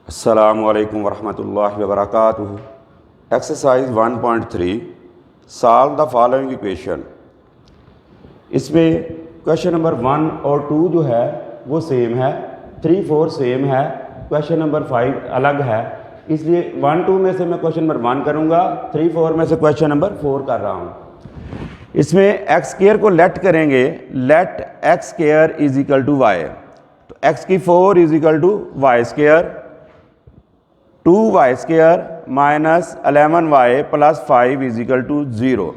अस्सलामुअलैकुम वरहमतुल्लाहि वबरकातुहू। Exercise 1.3 solve the following equation. इसमें क्वेश्चन नंबर 1 और 2 जो है वो सेम है, 3, 4 सेम है, क्वेश्चन नंबर 5 अलग है। इसलिए 1, 2 में से मैं क्वेश्चन नंबर 1 करूँगा, 3, 4 में से क्वेश्चन नंबर 4 कर रहा हूँ। इसमें एक्स स्क्वायर को लेट करेंगे, let x square is equal to y. तो एक्स की 4 is equal to y square, 2y square minus 11y plus 5 is equal to 0।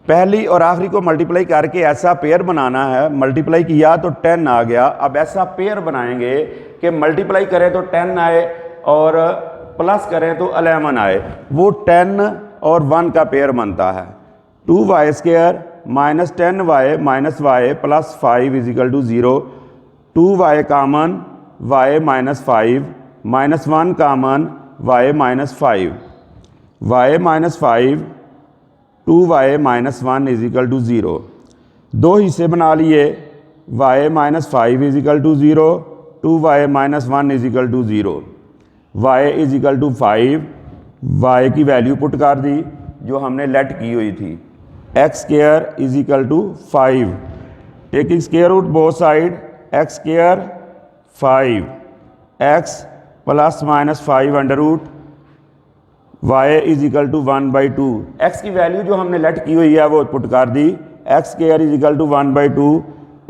पहली और आखिरी को मल्टीप्लाई करके ऐसा पेयर बनाना है। मल्टीप्लाई किया तो 10 आ गया। अब ऐसा पेयर बनाएंगे कि मल्टीप्लाई करें तो 10 आए और प्लस करें तो 11 आए। वो 10 और 1 का पेयर बनता है। 2y square minus 10y minus y plus 5 is equal to 0। 2y common y minus 5 minus 1 common y minus 5, y minus 5 2y minus 1 is equal to 0। दो हिस्से बना लिए, y minus 5 is equal to 0, 2y minus 1 is equal to 0। y is equal to 5, y की value put कर दी जो हमने let की हुई थी। X square is equal to 5, taking square root both side, x square 5 x plus minus 5 under root y is equal to 1/2। X की value जो हमने लेट की हुई है वो पुट कर दी। X square is equal to 1/2,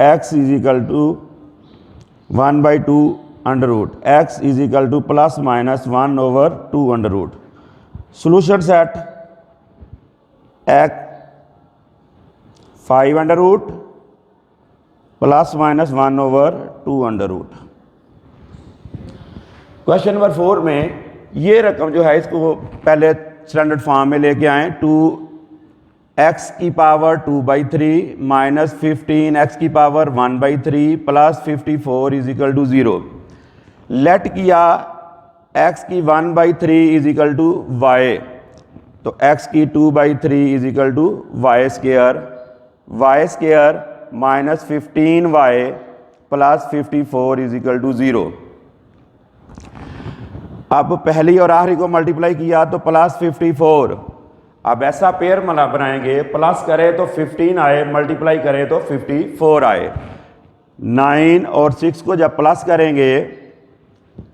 x is equal to 1/2 under root, x is equal to plus minus 1/2 under root. Solution set x 5 under root plus minus 1/2 under root. Question number 4 में ये रकम जो है इसको पहले standard form में लेके आए। 2x की पावर 2/3 माइनस 15x की power 1/3 plus 54 is equal to 0। Let किया x की 1/3 इज इक्वल टू y, तो x की 2/3 is equal to y square minus 15y plus 54 is equal to 0। अब पहली और आखिरी को मल्टीप्लाई किया तो प्लस 54। अब ऐसा पेयर बनाएंगे, प्लस करें तो 15 आए, मल्टीप्लाई करें तो 54 आए। 9 और 6 को जब प्लस करेंगे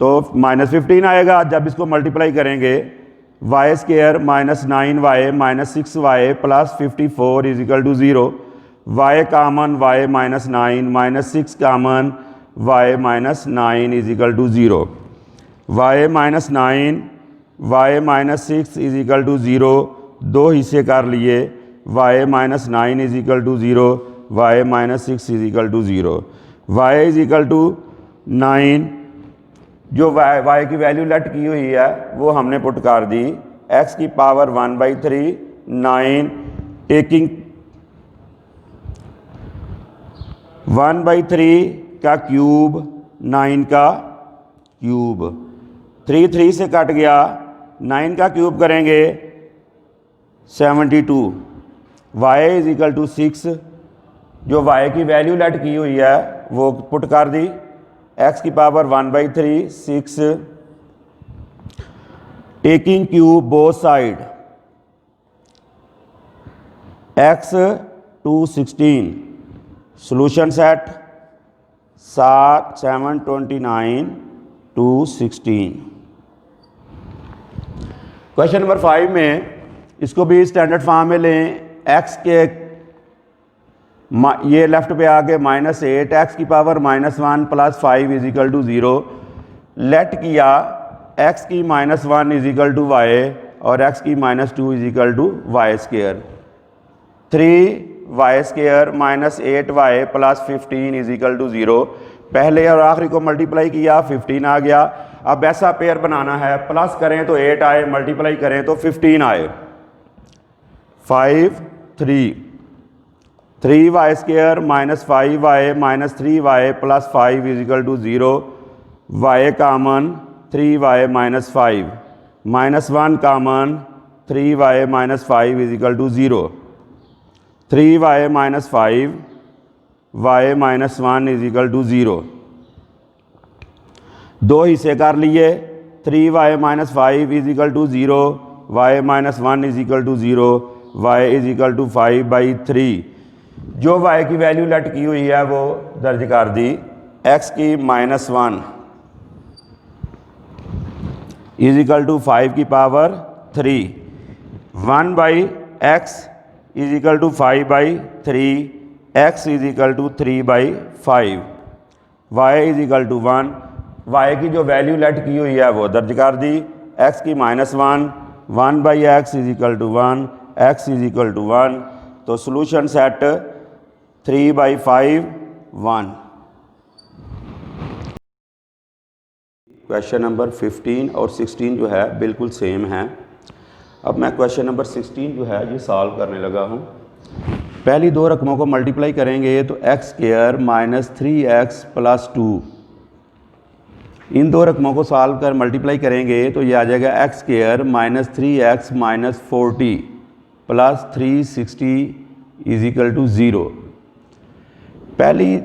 तो माइनस 15 आएगा। जब इसको मल्टीप्लाई करेंगे y square minus 9y minus 6y plus 54 is equal to 0। Y common y minus 9 minus 6 common y minus 9 is equal to 0। y minus 9 y minus 6 is equal to 0। दो हिस्से कर लिए, y minus 9 is equal to 0, y minus 6 is equal to 0। y is equal to 9, जो y की value late की हुई है वो हमने पुट कर दी। x की पावर 1/3 9, टेकिंग 1/3 का क्यूब 9 का क्यूब, 3 से कट गया, 9 का क्यूब करेंगे 72। y इज इक्वल टू 6, जो y की वैल्यू लेट की हुई है वो पुट कर दी। x की power 1/3 6, taking cube both side, x two 16। Solution set 729 two 16। Question number 5 में इसको भी स्टैंडर्ड फॉर्म में लें। x के ये लेफ्ट पे आके -8, x की power -1 plus 5 is equal to 0। Let किया x की -1 इज इक्वल टू y और x की -2 is equal to y square. 3y square minus 8y plus 15 is equal to 0। पहले और आखिरी को मल्टीप्लाई किया, 15 आ गया। अब ऐसा पेयर बनाना है, प्लस करें तो 8 आए, मल्टीप्लाई करें तो 15 आए। 5 3y square minus 5y minus 3y plus 5 is equal to 0। y common 3y minus 5 minus 1 common 3y minus 5 is equal to 0। 3y minus 5 y minus 1 is equal to 0। दो हिस्से कर लिए, 3y minus 5 is equal to 0, y minus 1 is equal to 0, y is equal to 5/3। जो y की value late की हुई है वो दर्ज कर दी। x की -1 इज इक्वल टू 5 की power 3, 1/x is equal to 5/3, x is equal to 3/5, y is equal to 1। y की जो वैल्यू लेट की हुई है वो दर्ज कर दी। x की -1, 1/x is equal to 1, x is equal to 1। तो सोल्यूशन सेट 3/5 1। क्वेश्चन नंबर 15 और 16 जो है बिल्कुल सेम है। अब मैं क्वेश्चन नंबर 16 जो है ये सॉल्व करने लगा हूँ। पहली दो रकमों को मल्टीप्लाई करेंगे तो x² माइनस 3x प्लस 2, इन दो रकमों को सॉल्व कर मल्टीप्लाई करेंगे तो ये आ जाएगा x² minus 3x minus 40 plus 360 is equal to 0। पहली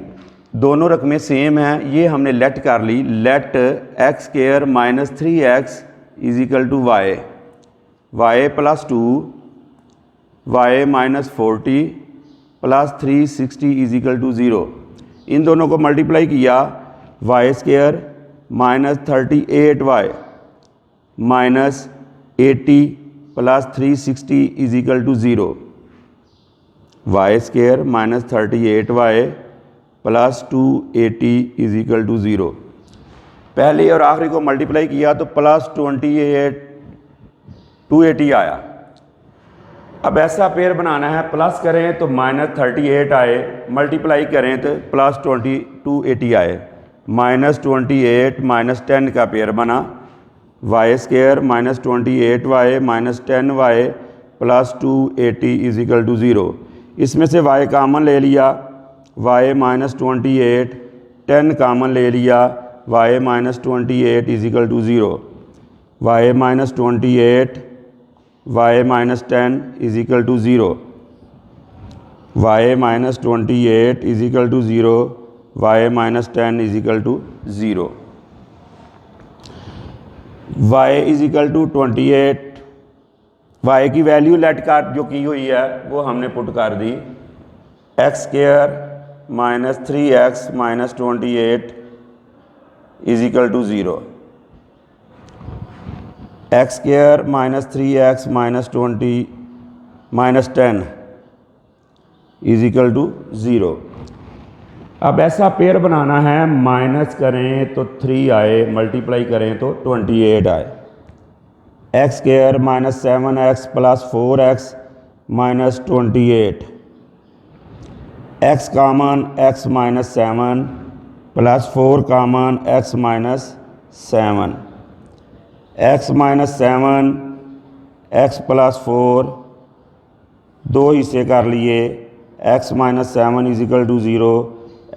दोनों रकमें सेम हैं, ये हमने लेट कर ली। Let x² minus 3x is equal to y, y plus 2, y minus 40 plus 360 is equal to 0। इन दोनों को मल्टीप्लाई किया, y² minus 38y minus 80 plus 360 is equal to 0, y² minus 38y plus 280 is equal to 0। पहले और आखिरी को multiply किया तो प्लस 280 आया। अब ऐसा पेयर बनाना है, प्लस करें तो माइनस 38 आए, मल्टीप्लाई करें तो प्लस 280 आए। माइनस 28 माइनस 10 का पेयर बना, y² minus 28y minus 10y plus 280 is equal to 0। इसमें से y कामन ले लिया, y माइनस 28, 10 कामन ले लिया, y minus 28 is equal to 0, y minus 28 y minus 10 is equal to 0, y minus 28 is equal to 0, y minus 10 is equal to 0। y is equal to 28, y की value let कर जो की हुई है वो हमने पुट कर दी। x² minus 3x minus 28 is equal to 0, x² minus 3x minus 10 is equal to 0। अब ऐसा पेयर बनाना है, माइनस करें तो 3 आए, मल्टीप्लाई करें तो 28 आए। x² minus 7x plus 4x minus 28, x common x minus 7 plus 4 common x minus 7, x minus 7 x plus 4, दो हिस्से कर लिए, x minus 7 is equal to 0,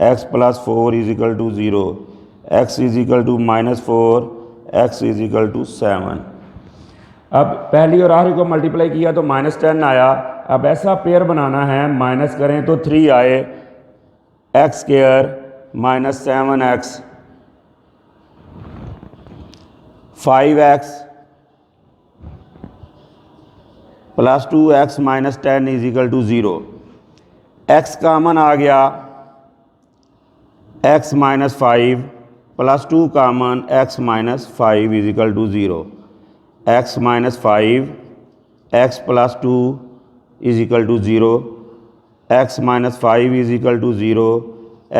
x plus 4 is equal to 0, x is equal to minus 4, x is equal to 7। अब पहली और आखिरी को multiply किया तो माइनस 10 आया। अब ऐसा पेयर बनाना है, माइनस करें तो 3 आए, x² minus 7x, 5x plus 2x minus 10 is equal to 0, x common आ गया, x minus 5 plus 2 common x minus 5 is equal to 0, x minus 5 x plus 2 is equal to 0, x minus 5 is equal to 0,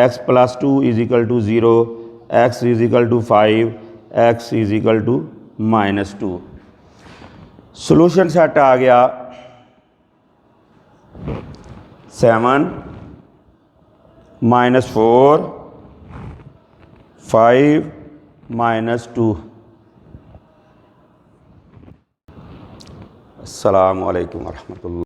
x plus 2 is equal to 0, x is equal to 5, x is equal to minus 2। Solution set आ गया 7 minus 4 5 minus 2। अस्सलामु अलैकुम वरहमतुल्लाह।